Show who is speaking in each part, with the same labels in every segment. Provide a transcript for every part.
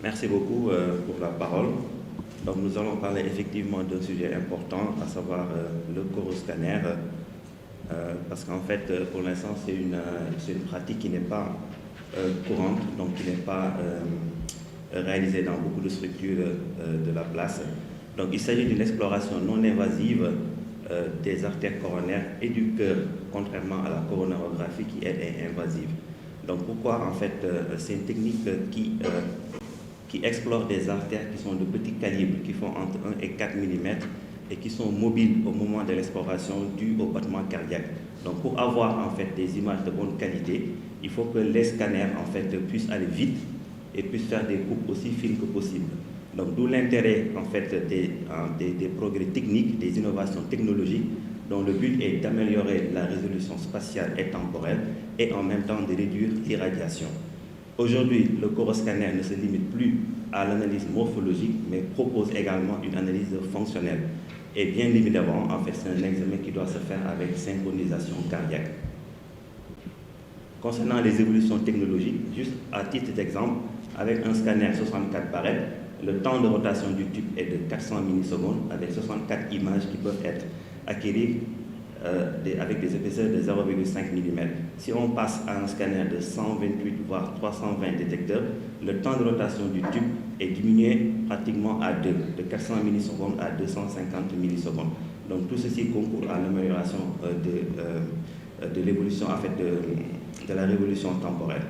Speaker 1: Merci beaucoup pour la parole. Donc, nous allons parler effectivement d'un sujet important, à savoir le coroscanner, parce qu'en fait, pour l'instant, c'est une pratique qui n'est pas courante, donc qui n'est pas réalisée dans beaucoup de structures de la place. Donc, il s'agit d'une exploration non invasive des artères coronaires et du cœur, contrairement à la coronarographie qui, elle, est invasive. Donc, pourquoi, en fait, c'est une technique qui explore des artères qui sont de petit calibre, qui font entre 1 et 4 mm et qui sont mobiles au moment de l'exploration dû au battement cardiaque. Donc pour avoir en fait des images de bonne qualité, il faut que les scanners en fait puissent aller vite et puissent faire des coupes aussi fines que possible. Donc d'où l'intérêt en fait des progrès techniques, des innovations technologiques dont le but est d'améliorer la résolution spatiale et temporelle et en même temps de réduire l'irradiation. Aujourd'hui, le coroscanner ne se limite plus à l'analyse morphologique, mais propose également une analyse fonctionnelle. Et bien évidemment, en fait, c'est un examen qui doit se faire avec synchronisation cardiaque. Concernant les évolutions technologiques, juste à titre d'exemple, avec un scanner 64 barrettes, le temps de rotation du tube est de 400 millisecondes avec 64 images qui peuvent être acquises avec des épaisseurs de 0,5 mm. Si on passe à un scanner de 128 voire 320 détecteurs, le temps de rotation du tube est diminué pratiquement à 2, de 400 millisecondes à 250 millisecondes. Donc tout ceci concourt à l'amélioration de l'évolution, en fait, de la révolution temporelle.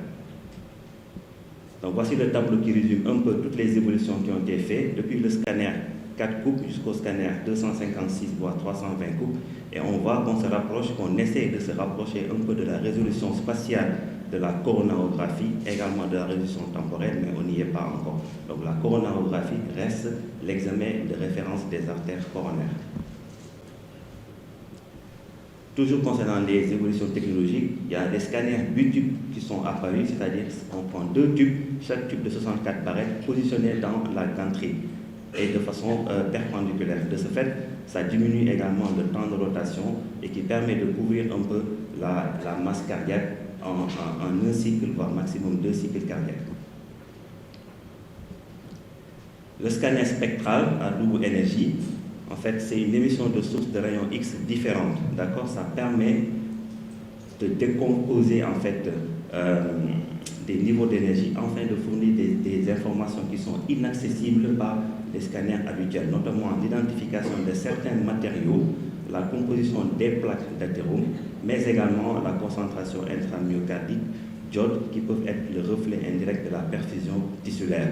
Speaker 1: Donc voici le tableau qui résume un peu toutes les évolutions qui ont été faites depuis le scanner 4 coupes jusqu'au scanner 256 voire 320 coupes, et on voit qu'on se rapproche, qu'on essaie de se rapprocher un peu de la résolution spatiale de la coronarographie, également de la résolution temporelle, mais on n'y est pas encore. Donc la coronarographie reste l'examen de référence des artères coronaires. Toujours concernant les évolutions technologiques, il y a des scanners bitubes qui sont apparus, c'est-à-dire qu'on prend 2 tubes, chaque tube de 64 barrettes, positionnés dans la gantrie et de façon perpendiculaire. De ce fait, ça diminue également le temps de rotation et qui permet de couvrir un peu la masse cardiaque en un cycle, voire maximum 2 cycles cardiaques. Le scanner spectral à double énergie, en fait, c'est une émission de sources de rayons X différentes, d'accord? Ça permet de décomposer, en fait, des niveaux d'énergie afin de fournir des informations qui sont inaccessibles par les scanners habituels, notamment l'identification de certains matériaux, la composition des plaques d'athérome, mais également la concentration intramyocardique d'iode qui peuvent être le reflet indirect de la perfusion tissulaire.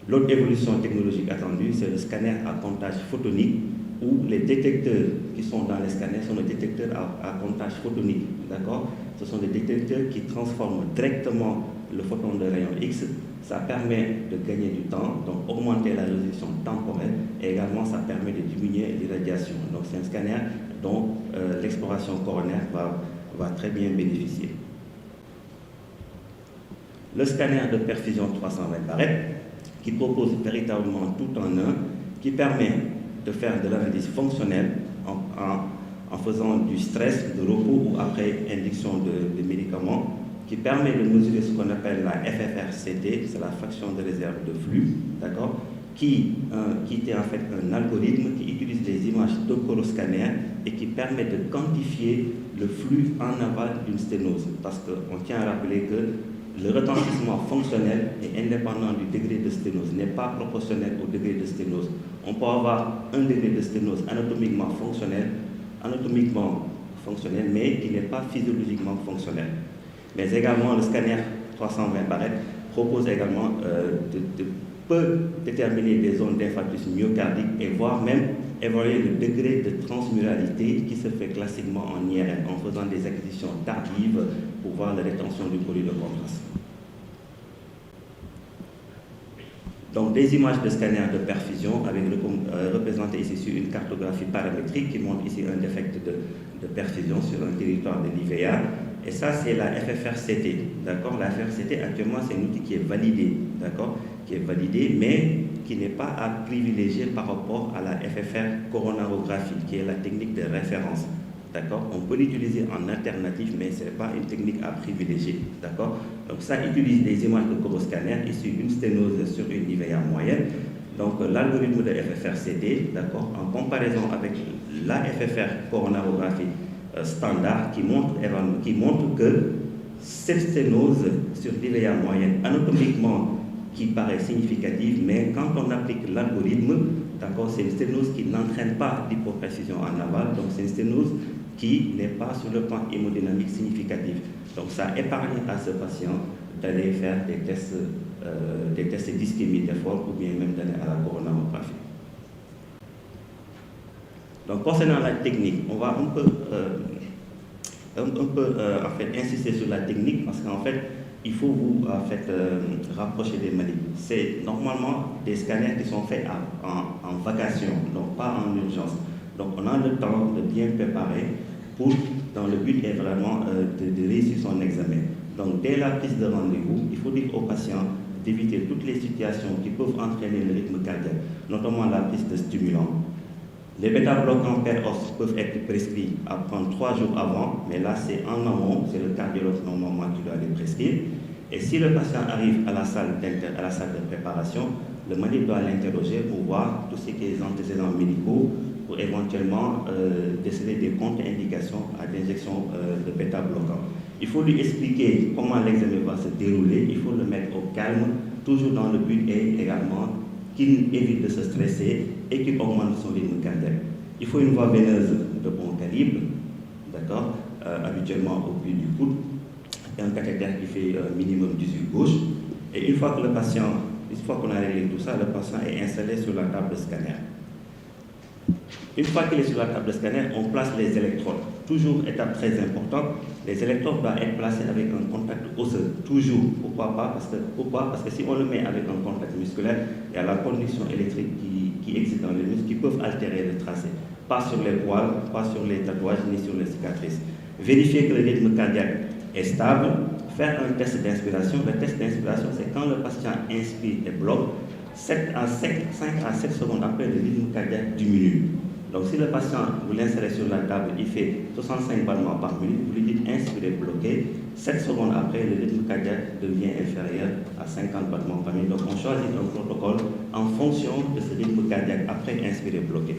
Speaker 1: L'autre évolution technologique attendue, c'est le scanner à comptage photonique, où les détecteurs qui sont dans les scanners sont des détecteurs à comptage photonique, d'accord? Ce sont des détecteurs qui transforment directement le photon de rayon X. Ça permet de gagner du temps, donc augmenter la résolution temporelle, et également ça permet de diminuer l'irradiation. Donc c'est un scanner dont l'exploration coronaire va très bien bénéficier. Le scanner de perfusion 320 barrettes, qui propose véritablement tout en un, qui permet de faire de l'analyse fonctionnelle en faisant du stress, de repos ou après induction de médicaments, qui permet de mesurer ce qu'on appelle la FFRCT, c'est la fraction de réserve de flux, d'accord, qui est en fait un algorithme qui utilise les images de coroscanner et qui permet de quantifier le flux en aval d'une sténose. Parce qu'on tient à rappeler que le retentissement fonctionnel est indépendant du degré de sténose, n'est pas proportionnel au degré de sténose. On peut avoir un degré de sténose anatomiquement fonctionnel, mais qui n'est pas physiologiquement fonctionnel. Mais également, le scanner 320 barrettes propose également peut déterminer des zones d'infarctus myocardique et voire même évaluer le degré de transmuralité qui se fait classiquement en IRM en faisant des acquisitions tardives pour voir la rétention du produit de contraste. Donc des images de scanner de perfusion avec représentées ici sur une cartographie paramétrique qui montre ici un défect de perfusion sur un territoire de l'IVA. Et ça, c'est la FFRCT, d'accord? La FFRCT, actuellement, c'est un outil qui est validé, d'accord? Qui est validé, mais qui n'est pas à privilégier par rapport à la FFR coronarographie, qui est la technique de référence. D'accord? On peut l'utiliser en alternative, mais ce n'est pas une technique à privilégier. D'accord? Donc ça utilise des images de coroscanner issues d'une sténose sur une IVA moyenne. Donc l'algorithme de FFRCT, d'accord, en comparaison avec la FFR coronarographie standard qui montre que cette sténose sur l'IVA moyenne anatomiquement qui paraît significative, mais quand on applique l'algorithme, d'accord, c'est une sténose qui n'entraîne pas d'hypoprécision en aval, donc c'est une sténose qui n'est pas sur le plan hémodynamique significatif. Donc ça épargne à ce patient d'aller faire des tests d'ischémie d'effort ou bien même d'aller à la coronarographie. Donc concernant la technique, on va un peu en fait insister sur la technique parce qu'en fait il faut vous rapprocher des manips. C'est normalement des scanners qui sont faits en vacation, donc pas en urgence. Donc on a le temps de bien préparer dans le but est vraiment de réussir son examen. Donc dès la prise de rendez-vous, il faut dire aux patients d'éviter toutes les situations qui peuvent entraîner le rythme cardiaque, notamment la prise de stimulants. Les bêta-bloquants per os peuvent être prescrits à prendre 3 jours avant, mais là c'est en amont, c'est le cardiologue normalement qui doit les prescrire. Et si le patient arrive à la salle de préparation, le manip doit l'interroger pour voir tout ce qui est antécédents médicaux, pour éventuellement déceler des contre-indications à l'injection de bêta-bloquants. Il faut lui expliquer comment l'examen va se dérouler, il faut le mettre au calme, toujours dans le but et également qu'il évite de se stresser et qu'il augmente son rythme cardiaque. Il faut une voie veineuse de bon calibre, d'accord, habituellement au pied du coude, et un cathéter qui fait minimum 18 gauche. Et une fois qu'on a réglé tout ça, le patient est installé sur la table de scanner. Une fois qu'il est sur la table de scanner, on place les électrodes. Toujours étape très importante, les électrodes doivent être placées avec un contact osseux. Toujours. Pourquoi? Parce que si on le met avec un contact musculaire, il y a la conduction électrique qui existe dans les muscles qui peuvent altérer le tracé. Pas sur les poils, pas sur les tatouages, ni sur les cicatrices. Vérifier que le rythme cardiaque est stable. Faire un test d'inspiration. Le test d'inspiration, c'est quand le patient inspire et bloque. 5 à 7 secondes après, le rythme cardiaque diminue. Donc si le patient, vous l'insérez sur la table, il fait 65 battements par minute, vous lui dites inspirer, bloquer, 7 secondes après, le rythme cardiaque devient inférieur à 50 battements par minute. Donc on choisit un protocole en fonction de ce rythme cardiaque après inspirer, bloquer.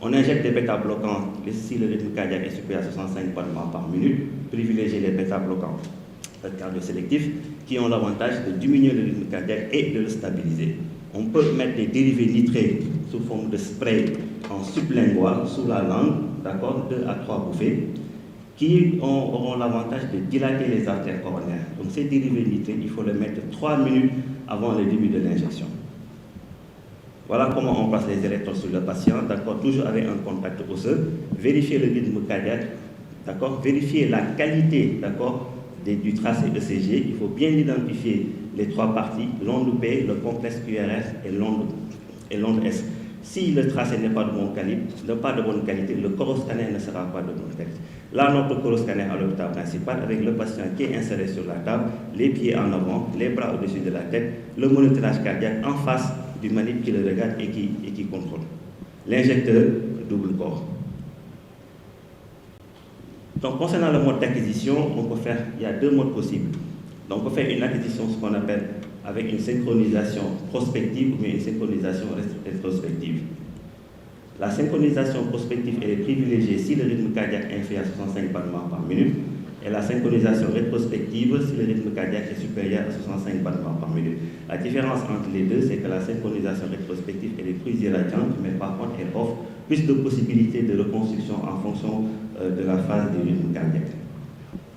Speaker 1: On injecte des bêta-bloquants si le rythme cardiaque est supérieur à 65 battements par minute, privilégier les bêta-bloquants cardiosélectifs qui ont l'avantage de diminuer le rythme cardiaque et de le stabiliser. On peut mettre des dérivés nitrés sous forme de spray en sublingual, sous la langue, d'accord, 2 à 3 bouffées, qui auront l'avantage de dilater les artères coronaires. Donc ces dérivés nitrés, il faut les mettre 3 minutes avant le début de l'injection. Voilà comment on place les électrodes sur le patient, d'accord, toujours avec un contact osseux. Vérifier le rythme cardiaque, d'accord, vérifier la qualité, d'accord, du tracé ECG. Il faut bien identifier les 3 parties, l'onde P, le complexe QRS et l'onde S. Si le tracé n'est pas de bon calibre, pas de bonne qualité, le coroscanner ne sera pas de bonne qualité. Là, notre coroscanner à l'hôpital principal, avec le patient qui est inséré sur la table, les pieds en avant, les bras au-dessus de la tête, le monitorage cardiaque en face du manip qui le regarde et qui contrôle. L'injecteur double corps. Donc, concernant le mode d'acquisition, il y a 2 modes possibles. Donc, on peut faire une acquisition, ce qu'on appelle avec une synchronisation prospective ou bien une synchronisation rétrospective. La synchronisation prospective elle est privilégiée si le rythme cardiaque est inférieur à 65 battements par minute, et la synchronisation rétrospective si le rythme cardiaque est supérieur à 65 battements par minute. La différence entre les deux, c'est que la synchronisation rétrospective elle est plus irradiante, mais par contre elle offre plus de possibilités de reconstruction en fonction de la phase du rythme cardiaque.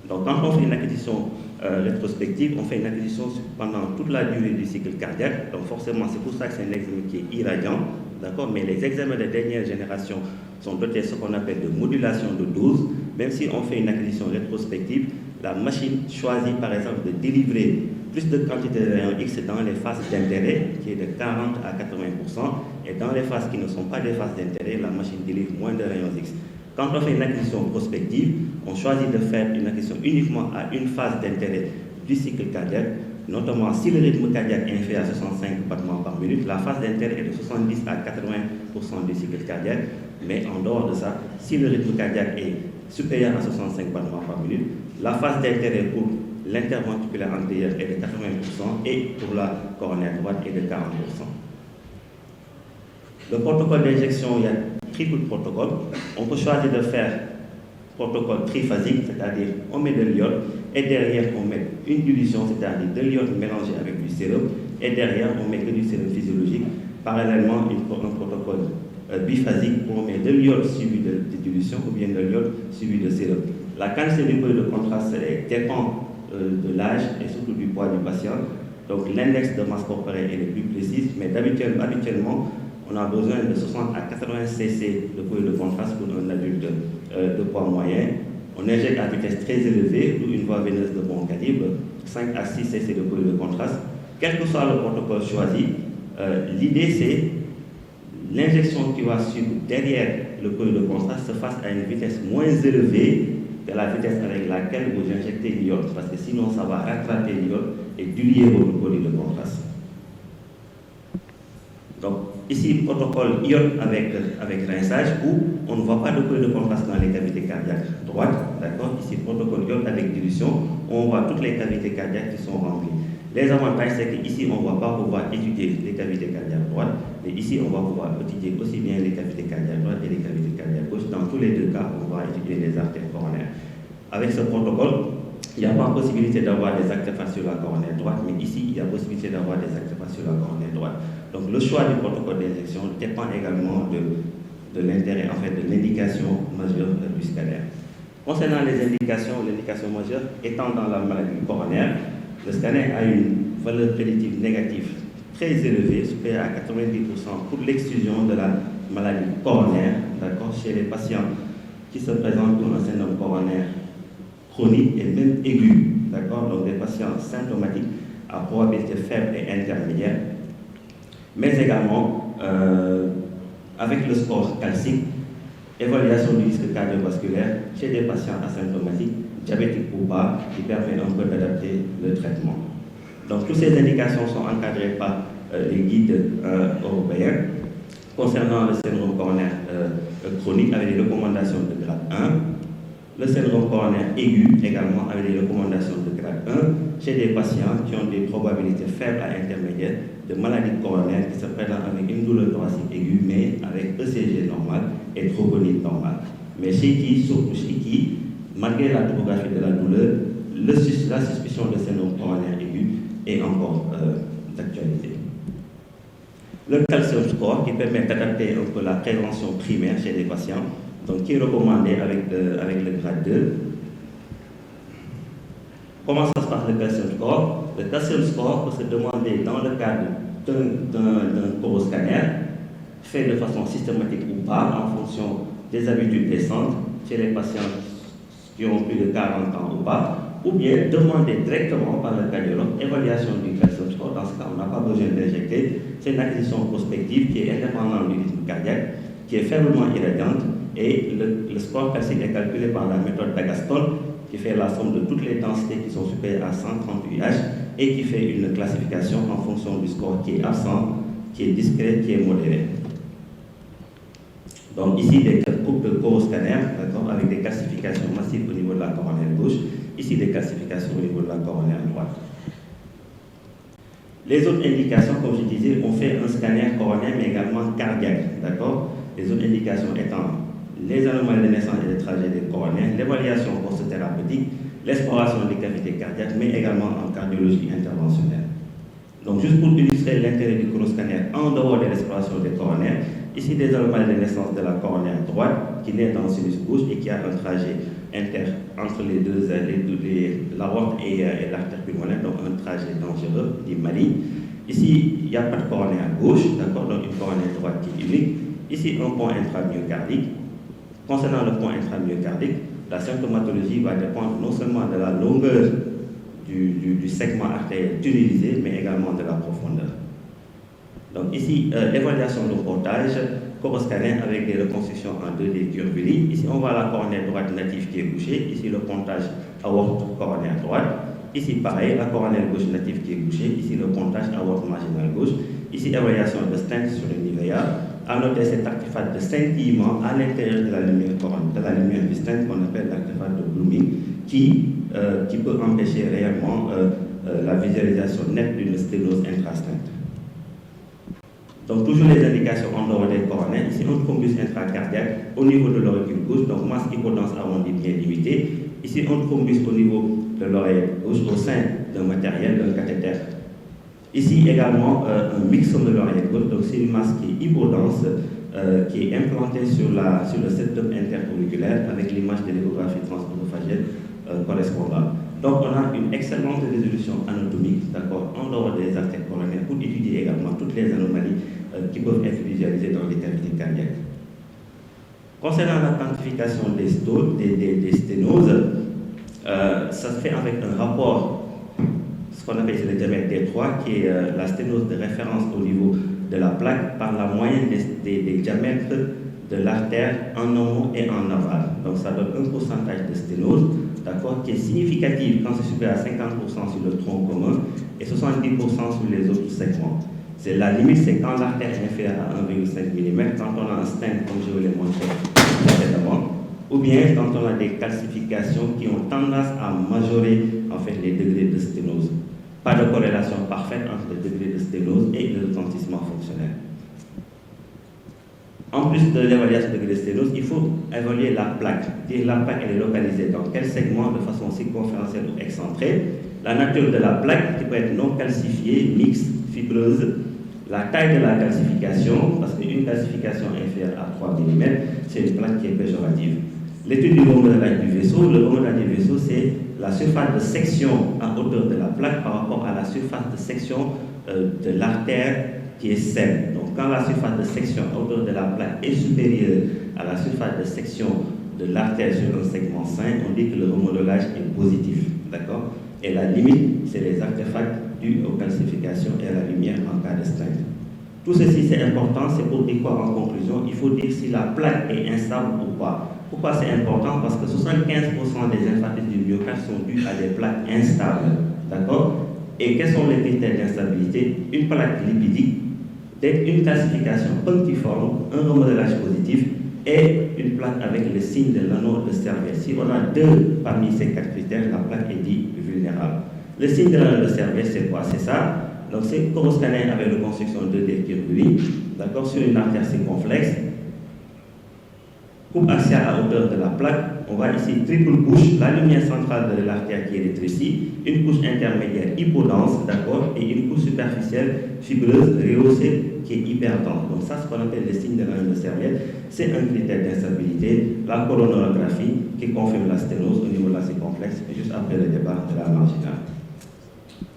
Speaker 1: Donc quand on fait une acquisition rétrospective, on fait une acquisition pendant toute la durée du cycle cardiaque. Donc forcément, c'est pour ça que c'est un examen qui est irradiant, d'accord. Mais les examens de dernière génération sont dotés de ce qu'on appelle de modulation de dose. Même si on fait une acquisition rétrospective, la machine choisit par exemple de délivrer plus de quantité de rayons X dans les phases d'intérêt, qui est de 40 à 80%, et dans les phases qui ne sont pas des phases d'intérêt, la machine délivre moins de rayons X. Quand on fait une acquisition prospective, on choisit de faire une acquisition uniquement à une phase d'intérêt du cycle cardiaque. notamment si le rythme cardiaque est inférieur à 65 battements par minute, la phase d'inter est de 70 à 80% du cycle cardiaque, mais en dehors de ça, si le rythme cardiaque est supérieur à 65 battements par minute, la phase d'intérêt pour l'interventriculaire antérieur est de 80% et pour la coronaire droite est de 40%. Le protocole d'injection, il y a triple protocole. On peut choisir de faire protocole triphasique, c'est-à-dire on met de l'iode et derrière on met une dilution, c'est-à-dire de l'iode mélangé avec du sérum et derrière on met que du sérum physiologique. Parallèlement, un protocole biphasique où on met de l'iode suivi de dilution ou bien de l'iode suivi de sérum. La quantité du peu de contraste dépend de l'âge et surtout du poids du patient. Donc l'index de masse corporelle est le plus précis, mais habituellement, on a besoin de 60 à 80 cc de poids de contraste pour un adulte de poids moyen. On injecte à vitesse très élevée, ou une voie veineuse de bon calibre, 5 à 6 cc de poids de contraste. Quel que soit le protocole choisi, l'idée c'est l'injection qui va suivre derrière le poids de contraste se fasse à une vitesse moins élevée que la vitesse avec laquelle vous injectez l'iode, parce que sinon ça va rattraper l'iode et diluer votre poids de contraste. Donc, ici, protocole iode avec rinçage où on ne voit pas de poids de contraste dans les cavités cardiaques droites. D'accord. Ici, protocole iode avec dilution, on voit toutes les cavités cardiaques qui sont remplies. Les avantages, c'est qu'ici, on ne va pas pouvoir étudier les cavités cardiaques droites, mais ici, on va pouvoir étudier aussi bien les cavités cardiaques droites et les cavités cardiaques gauches. Dans tous les deux cas, on va étudier les artères coronaires. Avec ce protocole, il n'y a pas possibilité d'avoir des artefacts sur la coronaire droite, mais ici, il y a possibilité d'avoir des artefacts sur la coronaire droite. Donc, le choix du protocole d'injection dépend également de l'intérêt, en fait, de l'indication majeure du scanner. Concernant les indications, l'indication majeure étant dans la maladie coronaire, le scanner a une valeur prédictive négative très élevée, supérieure à 90% pour l'exclusion de la maladie coronaire, d'accord, chez les patients qui se présentent pour un syndrome coronaire chronique et même aigu, d'accord, donc des patients symptomatiques à probabilité faible et intermédiaire, mais également avec le score calcique, évaluation du risque cardiovasculaire chez des patients asymptomatiques, diabétiques ou pas, qui permet un peu d'adapter le traitement. Donc toutes ces indications sont encadrées par les guides européens concernant le syndrome coronaire chronique avec des recommandations de grade 1. Le syndrome coronaire aigu également avec des recommandations de grade 1 chez des patients qui ont des probabilités faibles à intermédiaires de maladies coronaires qui se présentent avec une douleur thoracique aiguë mais avec ECG normal et troponine normale. Mais chez qui, surtout chez qui, malgré la topographie de la douleur, la suspicion de syndrome coronaire aigu est encore d'actualité. Le calcium score qui permet d'adapter un peu la prévention primaire chez les patients, donc qui est recommandé avec le grade 2. Comment ça se passe le calcium score? Le calcium score peut se demander dans le cadre d'un coroscanner, fait de façon systématique ou pas, en fonction des habitudes des centres, chez les patients qui ont plus de 40 ans ou pas, ou bien demander directement par le cardiologue évaluation du calcium score. Dans ce cas, on n'a pas besoin d'injecter. C'est une acquisition prospective qui est indépendante du rythme cardiaque, qui est faiblement irradiante, et le score calcique est calculé par la méthode d'Agaston, qui fait la somme de toutes les densités qui sont supérieures à 130 UH et qui fait une classification en fonction du score qui est absent, qui est discret, qui est modéré. Donc ici, des groupes de coroscanner, avec des classifications massives au niveau de la coronaire gauche, ici des classifications au niveau de la coronaire droite. Les autres indications, comme je disais, on fait un scanner coronaire mais également cardiaque, d'accord. Les autres indications étant les anomalies de naissance et de tragédie coronaire, l'évaluation post-thérapeutique, l'exploration des cavités cardiaques, mais également en cardiologie interventionnelle. Donc, juste pour illustrer l'intérêt du coroscanner en dehors de l'exploration des coronaires, ici des anomalies de naissance de la coronaire droite qui naît dans le sinus gauche et qui a un trajet entre les deux, l'aorte et l'artère pulmonaire, donc un trajet dangereux, dit maligne. Ici, il n'y a pas de coronaire gauche, d'accord, donc une coronaire droite qui est unique. Ici, un pont intramyocardique. Concernant le pont intramyocardique, la symptomatologie va dépendre non seulement de la longueur du segment artériel tunnelisé, mais également de la profondeur. Donc ici, évaluation de portage, coroscanner avec des reconstructions en 2D curviligne. Ici, on voit la coronaire droite native qui est bouchée. Ici, le pontage aorte coronaire droite. Ici, pareil, la coronale gauche native qui est bouchée. Ici, le comptage aorte marginale gauche. Ici, évaluation de stent sur le Nivea. À noter cet artefact de scintillement à l'intérieur de la lumière du stent qu'on appelle l'artefact de Blooming, qui peut empêcher réellement la visualisation nette d'une sténose intrastent. Donc, toujours les indications en dehors des coronaires. Ici, un thrombus intracardiaque au niveau de l'auricule gauche, donc masse hypodense arrondie bien limitée. Ici, un thrombus au niveau de l'oreille gauche au sein d'un matériel, d'un cathéter. Ici également, un myxome de l'oreille gauche, donc c'est une masse qui est hypodense, qui est implantée sur le septum interauriculaire avec l'image de l'échographie transorophagienne correspondante. Donc, on a une excellente résolution anatomique, d'accord, en dehors des artères coronaires pour étudier également toutes les anomalies qui peuvent être visualisées dans les cavités cardiaques. Concernant la quantification des sténoses, ça se fait avec un rapport, ce qu'on appelle le diamètre D3, qui est la sténose de référence au niveau de la plaque par la moyenne des diamètres de l'artère en amont et en aval. Donc ça donne un pourcentage de sténose, d'accord, qui est significatif quand c'est supérieur à 50% sur le tronc commun et 70% sur les autres segments. C'est la limite, c'est quand l'artère est inférieure à 1,5 mm, quand on a un stent, comme je vous l'ai montré précédemment, ou bien quand on a des calcifications qui ont tendance à majorer en fait les degrés de sténose. Pas de corrélation parfaite entre le degré de sténose et le retentissement fonctionnel. En plus de l'évaluation de degré de sténose, il faut évaluer la plaque. La plaque, elle est localisée dans quel segment de façon circonférentielle ou excentrée. La nature de la plaque qui peut être non calcifiée, mixte, fibreuse. La taille de la calcification, parce qu'une calcification inférieure à 3 mm, c'est une plaque qui est péjorative. L'étude du remodelage du vaisseau, le remodelage du vaisseau, c'est la surface de section à hauteur de la plaque par rapport à la surface de section de l'artère qui est saine. Donc, quand la surface de section à hauteur de la plaque est supérieure à la surface de section de l'artère sur un segment sain, on dit que le remodelage est positif. D'accord? Et la limite, c'est les artefacts dus aux calcifications et à la lumière en cas de stent. Tout ceci, c'est important, c'est pour dire quoi en conclusion? Il faut dire si la plaque est instable ou pas. Pourquoi c'est important? Parce que 75% des infarctus du myocarde sont dus à des plaques instables. D'accord? Et quels sont les critères d'instabilité? Une plaque lipidique, une calcification punctiforme, un remodelage positif et une plaque avec le signe de l'anneau de Servais. Si on a deux parmi ces quatre critères, la plaque est dite vulnérable. Le signe de l'anneau de Servais, c'est quoi? C'est ça. Donc, c'est coroscanner avec reconstruction de l'équilibre, d'accord, sur une artère circonflexe. Coupe axiale à hauteur de la plaque, on voit ici triple couche, la lumière centrale de l'artère qui est rétrécie, une couche intermédiaire hypodense, d'accord, et une couche superficielle fibreuse rehaussée qui est hyperdense. Donc ça, ce qu'on appelle le signe de l'anneau de Servais, c'est un critère d'instabilité, la coronographie qui confirme la sténose au niveau de la circonflexe, juste après le départ de la marginale.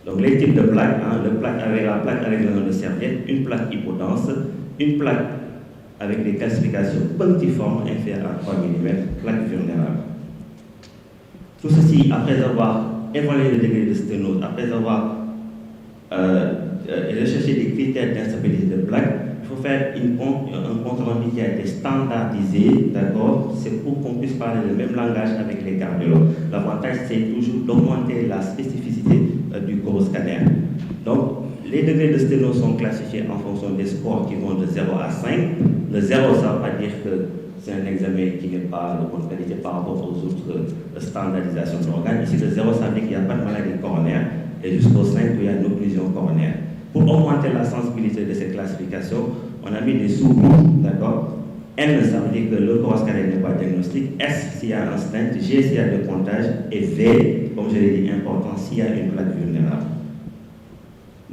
Speaker 1: Donc les types de plaques, la plaque avec l'anneau de Servais, une plaque hypodense, une plaque avec des calcifications punctiformes inférieures à 3 mm, plaque vulnérable. Tout ceci, après avoir évalué le degré de sténose, après avoir recherché des critères d'instabilité de plaque, il faut faire un compte rendu qui a été standardisé, d'accord? C'est pour qu'on puisse parler le même langage avec les cardiologues. L'avantage, c'est toujours d'augmenter la spécificité du coroscanner. Donc, les degrés de sténose sont classifiés en fonction des scores qui vont de 0 à 5. Le 0, ça ne veut pas dire que c'est un examen qui n'est pas de bonne qualité par rapport aux autres standardisations d'organes. Ici, le 0, ça veut dire qu'il n'y a pas de maladie coronaire, et jusqu'au 5, il y a une occlusion coronaire. Pour augmenter la sensibilité de cette classification, on a mis des sous-groupes, d'accord? N, ça veut dire que le coroscanner n'est pas diagnostique. S, s'il y a un stent. G, s'il y a des comptages. Et V, comme je l'ai dit, important, s'il y a une plaque vulnérable.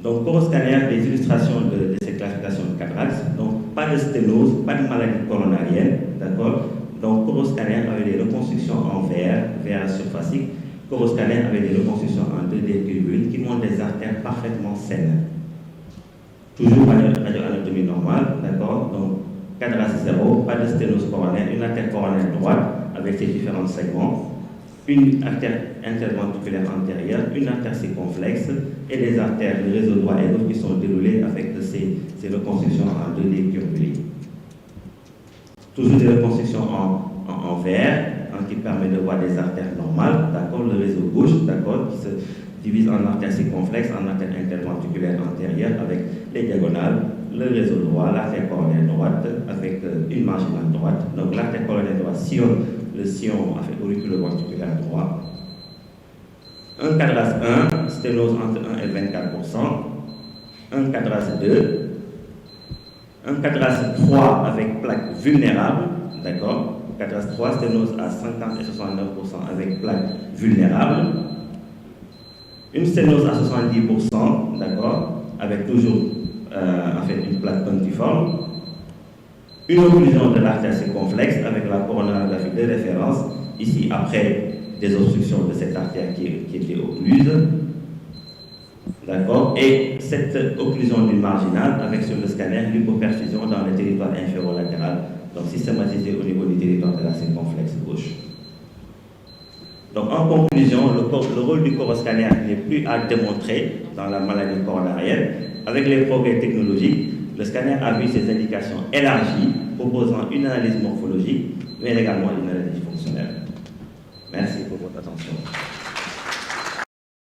Speaker 1: Donc, coroscanner, des illustrations de cette classification de 4 axes. Donc, pas de sténose, pas de maladie coronarienne, d'accord? Donc, coroscanner avec des reconstructions en verre surfacique. Coroscanner avec des reconstructions en 2D tubules qui montrent des artères parfaitement saines. Toujours radioanatomie normale, d'accord? Donc, cadras 0, pas de sténose coronaire, une artère coronaire droite avec ses différents segments, une artère interventriculaire antérieure, une artère circonflexe et des artères, le réseau droit et gauche qui sont déroulés avec ces reconstructions en 2D turbulées. Toujours des reconstructions en verre, qui permet de voir des artères normales, d'accord, le réseau gauche, d'accord, divise en artère circonflexe, en artère interventriculaire antérieure avec les diagonales, le réseau droit, l'artère coronaire droite avec une marginale droite. Donc l'artère coronaire droite sillonne le sillon auriculo-ventriculaire droit. Un cadras 1, sténose entre 1 et 24%. Un cadras 2. Un cadras 3 avec plaque vulnérable, d'accord. Cadras 3, sténose à 50 et 69% avec plaque vulnérable. Une sténose à 70%, d'accord, avec toujours une plaque punctiforme. Une occlusion de l'artère circonflexe avec la coronarographie de référence, ici après des obstructions de cette artère qui était occluse. D'accord. Et cette occlusion du marginal avec sur le scanner l'hypoperfusion dans le territoire inférolatéral, donc systématisé au niveau du territoire de la circonflexe gauche. Donc en conclusion, le rôle du coroscanner n'est plus à démontrer dans la maladie coronarienne. Avec les progrès technologiques, le scanner a vu ses indications élargies, proposant une analyse morphologique, mais également une analyse fonctionnelle. Merci pour votre attention.